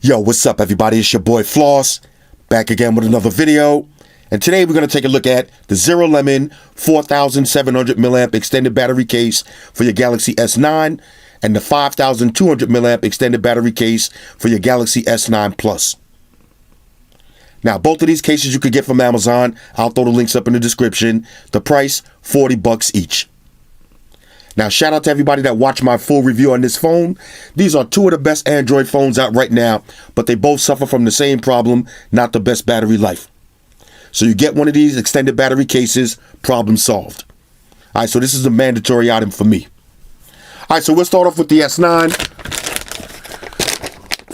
Yo, what's up everybody? It's your boy Floss, back again with another video. And today we're going to take a look at the Zero Lemon 4700 milliamp extended battery case for your Galaxy S9 and the 5200 milliamp extended battery case for your Galaxy S9 Plus. Now, both of these cases you could get from Amazon. I'll throw the links up in the description. The price, $40 each. Now, shout out to everybody that watched my full review on this phone. These are two of the best Android phones out right now, but they both suffer from the same problem, not the best battery life. So you get one of these extended battery cases, problem solved. All right, so this is a mandatory item for me. All right, so we'll start off with the S9.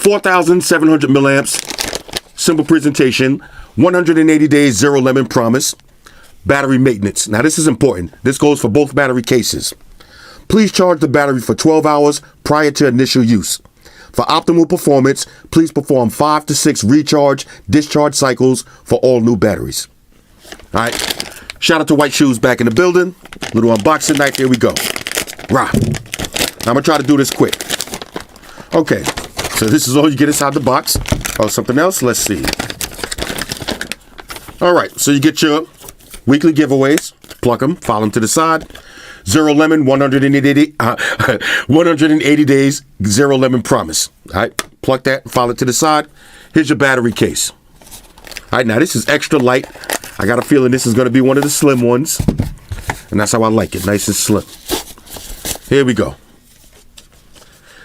4700 milliamps, simple presentation, 180 days Zero Lemon promise, battery maintenance. Now, this is important. This goes for both battery cases. Please charge the battery for 12 hours prior to initial use. For optimal performance, please perform 5 to 6 recharge-discharge cycles for all new batteries. All right. Shout out to White Shoes back in the building. Little unboxing night. Here we go. Rah. I'm going to try to do this quick. Okay. So this is all you get inside the box. Oh, something else? Let's see. All right. So you get your weekly giveaways. Plug them. File them to the side. Zero Lemon 180 days Zero Lemon promise. All right, plug that, file it to the side. Here's your battery case. All right, now this is extra light. I got a feeling this is going to be one of the slim ones, and that's how I like it, nice and slim. Here we go.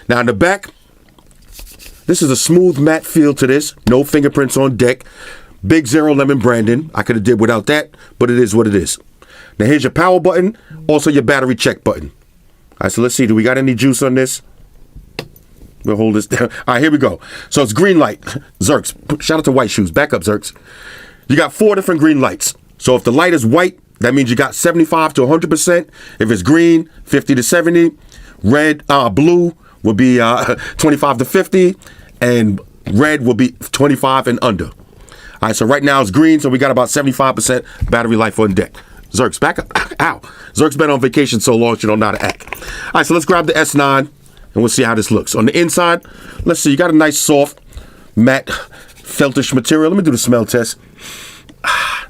Now in the back, this is a smooth matte feel to this. No fingerprints on deck. Big Zero Lemon branding. I could have did without that, but it is what it is. Now here's your power button, also your battery check button. All right, so let's see, do we got any juice on this? We'll hold this down. All right, here we go. So it's green light. Zerks, shout out to White Shoes. Back up, Zerks. You got 4 different green lights. So if the light is white, that means you got 75 to 100%. If it's green, 50 to 70. Red, blue will be 25 to 50. And red will be 25 and under. All right, so right now it's green, so we got about 75% battery life on deck. Zerks, back up. Ow. Zerk's been on vacation so long she don't know how to act. All right, so let's grab the S9 and we'll see how this looks. On the inside, let's see, you got a nice soft, matte, feltish material. Let me do the smell test.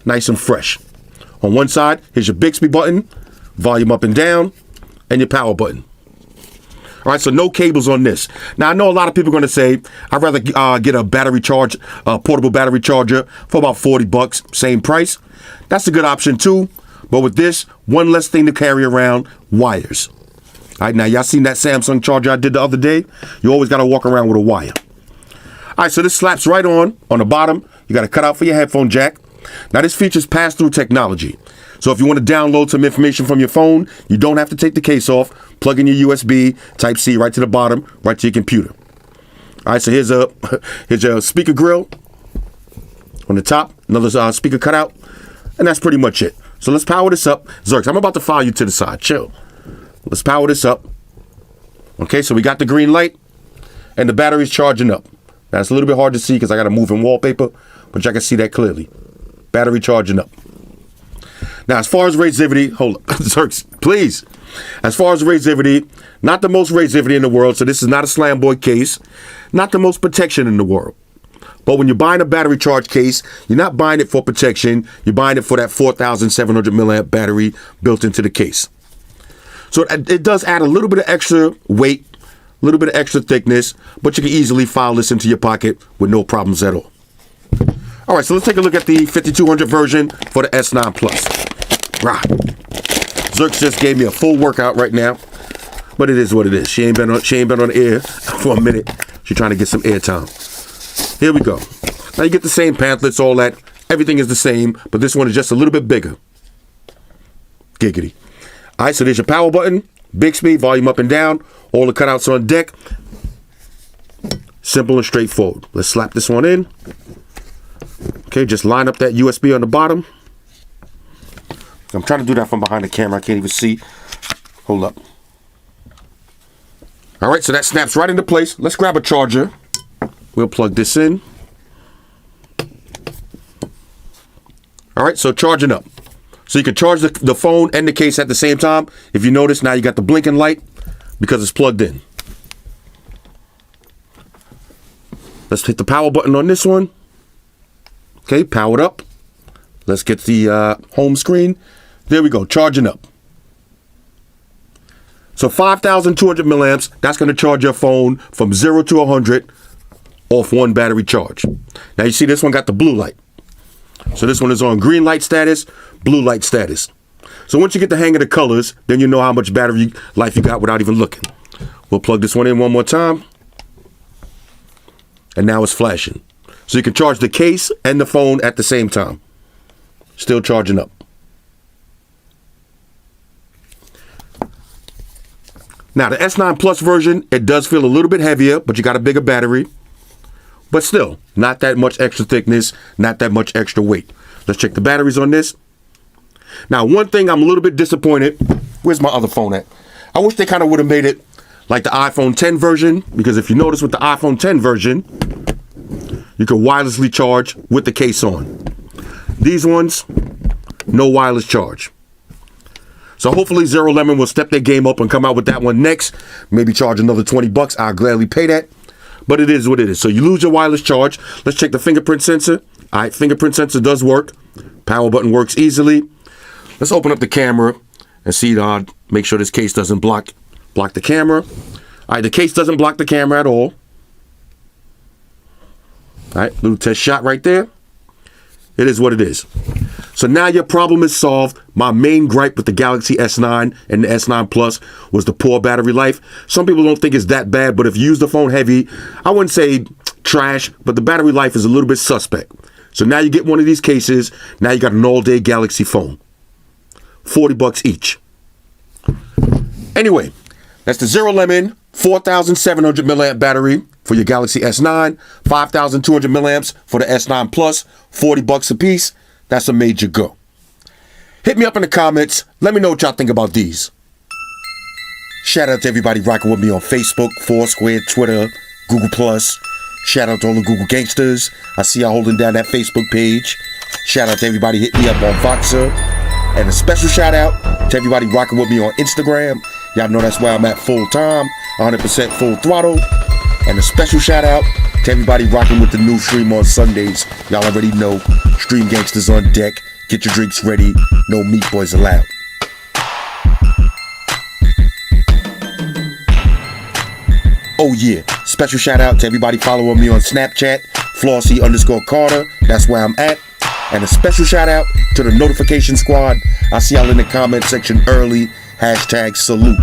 Nice and fresh. On one side, here's your Bixby button, volume up and down, and your power button. All right, so no cables on this. Now, I know a lot of people are going to say, I'd rather get a battery charge, portable battery charger for about $40, same price. That's a good option too. But with this, one less thing to carry around, wires. All right, now y'all seen that Samsung charger I did the other day? You always got to walk around with a wire. All right, so this slaps right on the bottom. You got to cut out for your headphone jack. Now this features pass-through technology. So if you want to download some information from your phone, you don't have to take the case off. Plug in your USB, Type-C right to the bottom, right to your computer. All right, so here's your speaker grill on the top, another speaker cutout, and that's pretty much it. So let's power this up. Zerks, I'm about to file you to the side. Chill. Let's power this up. Okay, so we got the green light, and the battery's charging up. Now, it's a little bit hard to see because I got a moving wallpaper, but y'all can see that clearly. Battery charging up. Now, as far as razivity, hold up. Zerks, please. As far as razivity, not the most razivity in the world, so this is not a slam boy case. Not the most protection in the world. But when you're buying a battery charge case, you're not buying it for protection. You're buying it for that 4700 milliamp battery built into the case. So it does add a little bit of extra weight, a little bit of extra thickness, but you can easily file this into your pocket with no problems at all. All right, so let's take a look at the 5200 version for the S9 Plus. Rah. Zerks just gave me a full workout right now, but it is what it is. She ain't been on air for a minute. She's trying to get some airtime. Here we go. Now you get the same pamphlets, all that. Everything is the same, but this one is just a little bit bigger. Giggity. All right, so there's your power button, Bixby, volume up and down, all the cutouts on deck. Simple and straightforward. Let's slap this one in. Okay, just line up that USB on the bottom. I'm trying to do that from behind the camera. I can't even see. Hold up. All right, so that snaps right into place. Let's grab a charger. We'll plug this in. All right, so charging up. So you can charge the phone and the case at the same time. If you notice, now you got the blinking light because it's plugged in. Let's hit the power button on this one. Okay, powered up. Let's get the home screen. There we go, charging up. So 5,200 milliamps, that's going to charge your phone from 0 to 100 off one battery charge. Now you see this one got the blue light. So this one is on green light status, blue light status. So once you get the hang of the colors, then you know how much battery life you got without even looking. We'll plug this one in one more time. And now it's flashing. So you can charge the case and the phone at the same time. Still charging up. Now the S9 Plus version, it does feel a little bit heavier, but you got a bigger battery. But still, not that much extra thickness, not that much extra weight. Let's check the batteries on this. Now, one thing I'm a little bit disappointed. Where's my other phone at? I wish they kind of would have made it like the iPhone 10 version, because if you notice with the iPhone 10 version, you can wirelessly charge with the case on. These ones, no wireless charge. So hopefully Zero Lemon will step their game up and come out with that one next. Maybe charge another 20 bucks. I'll gladly pay that. But it is what it is. So you lose your wireless charge. Let's check the fingerprint sensor. All right, fingerprint sensor does work. Power button works easily. Let's open up the camera and see, make sure this case doesn't block the camera. All right, the case doesn't block the camera at all. All right, little test shot right there. It is what it is. So now your problem is solved. My main gripe with the Galaxy S9 and the S9 Plus was the poor battery life. Some people don't think it's that bad, but if you use the phone heavy, I wouldn't say trash, but the battery life is a little bit suspect. So now you get one of these cases. Now you got an all-day Galaxy phone. 40 bucks each. Anyway, that's the Zero Lemon 4,700 milliamp battery for your Galaxy S9, 5,200 milliamps for the S9 Plus, 40 bucks a piece. That's a major go. Hit me up in the comments. Let me know what y'all think about these. Shout out to everybody rocking with me on Facebook, Foursquare, Twitter, Google+. Shout out to all the Google gangsters. I see y'all holding down that Facebook page. Shout out to everybody hitting me up on Voxer. And a special shout out to everybody rocking with me on Instagram. Y'all know that's where I'm at full time, 100% full throttle. And a special shout out to everybody rocking with the new stream on Sundays. Y'all already know, Stream Gangsters on deck. Get your drinks ready. No meat boys allowed. Oh yeah, special shout out to everybody following me on Snapchat, Flossy_Carter. That's where I'm at. And a special shout out to the notification squad. I see y'all in the comment section early. #salute.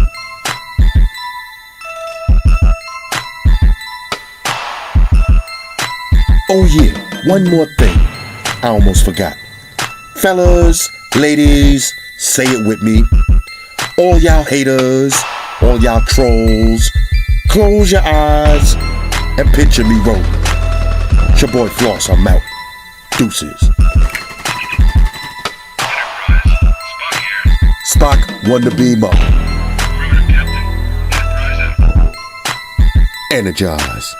Oh yeah, one more thing. I almost forgot. Fellas, ladies, say it with me. All y'all haters, all y'all trolls, close your eyes and picture me rolling. It's your boy Floss, I'm out. Deuces. Spock won the beam up. Energize.